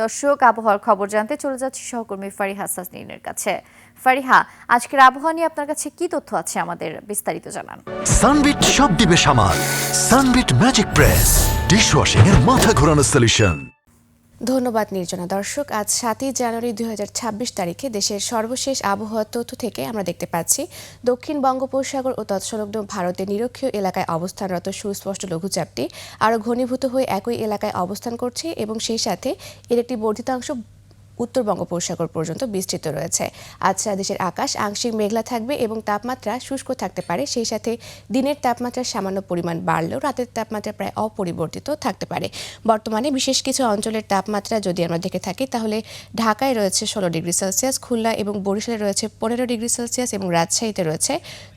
দর্শক, আবহাওয়ার খবর জানতে চলে যাচ্ছি সহকর্মী ফারিহা সাসনিনের কাছে। ফারিহা, আজকের আবহাওয়া নিয়ে আপনার কাছে কি তথ্য আছে, আমাদের বিস্তারিত জানান। সানবিট সব দিবে সামাল। সানবিট ম্যাজিক প্রেস ডিশওয়াশিং এর মাথা ঘোরানো সলিউশন। ধন্যবাদ নির্জনা। দর্শক, আজ 7ই জানুয়ারি 2026 তারিখে দেশের সর্বশেষ আবহাওয়ার তথ্য থেকে আমরা দেখতে পাচ্ছি দক্ষিণ বঙ্গোপসাগর ও তৎসংলগ্ন ভারতের নিরক্ষীয় এলাকায় অবস্থানরত সুস্পষ্ট লঘুচাপটি আরও ঘনীভূত হয়ে একই এলাকায় অবস্থান করছে এবং সেই সাথে এর একটি বর্ধিতাংশ উত্তর বঙ্গোপসাগর পর্যন্ত বিস্তৃত রয়েছে। আজ সারা দেশের আকাশ আংশিক মেঘলা থাকবে এবং তাপমাত্রা শুষ্ক থাকতে পারে। সেই সাথে দিনের তাপমাত্রা সামান্য পরিমাণ বাড়লেও রাতের তাপমাত্রা প্রায় অপরিবর্তিত থাকতে পারে। বর্তমানে বিশেষ কিছু অঞ্চলের তাপমাত্রা যদি আমরা দেখে থাকি তাহলে ঢাকায় রয়েছে 16 ডিগ্রি সেলসিয়াস, খুলনা এবং বরিশালে রয়েছে 15 ডিগ্রি সেলসিয়াস এবং রাজশাহীতে রয়েছে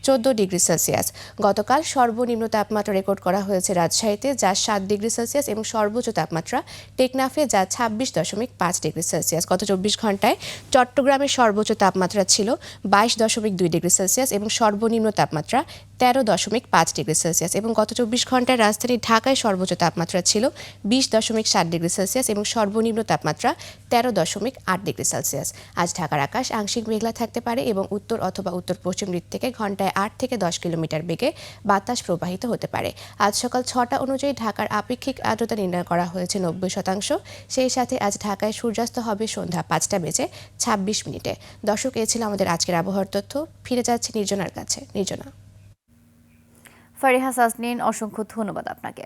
14 ডিগ্রি সেলসিয়াস। গতকাল সর্বনিম্ন তাপমাত্রা রেকর্ড করা হয়েছে রাজশাহীতে, যা 7 ডিগ্রি সেলসিয়াস এবং সর্বোচ্চ তাপমাত্রা টেকনাফে, যা 26.5 ডিগ্রি সেলসিয়াস। গত 24 ঘন্টায় চট্টগ্রামের সর্বোচ্চ তাপমাত্রা ছিল 22.2 ডিগ্রি সেলসিয়াস এবং সর্বনিম্ন তাপমাত্রা 13.5 ডিগ্রি সেলসিয়াস এবং গত 24 ঘন্টায় রাজধানী ঢাকায় সর্বোচ্চ তাপমাত্রা ছিল 20.7 ডিগ্রি সেলসিয়াস এবং সর্বনিম্ন তাপমাত্রা 13.8 ডিগ্রি সেলসিয়াস। আজ ঢাকার আকাশ আংশিক মেঘলা থাকতে পারে এবং উত্তর অথবা উত্তর পশ্চিম দিক থেকে ঘন্টায় 8 থেকে 10 কিলোমিটার বেগে বাতাস প্রবাহিত হতে পারে। আজ সকাল 6টা অনুযায়ী ঢাকার আপেক্ষিক আর্দ্রতা নির্ণয় করা হয়েছে 90%। সেই সাথে আজ ঢাকায় সূর্যাস্ত হবে সন্ধ্যা 5টা বেজে 26 মিনিটে। দর্শক, এ ছিল আমাদের আজকের আবহাওয়ার তথ্য। ফিরে যাচ্ছে নির্জনার কাছে। নির্জনা। ফারিহা সাসনিন, অসংখ্য ধন্যবাদ আপনাকে।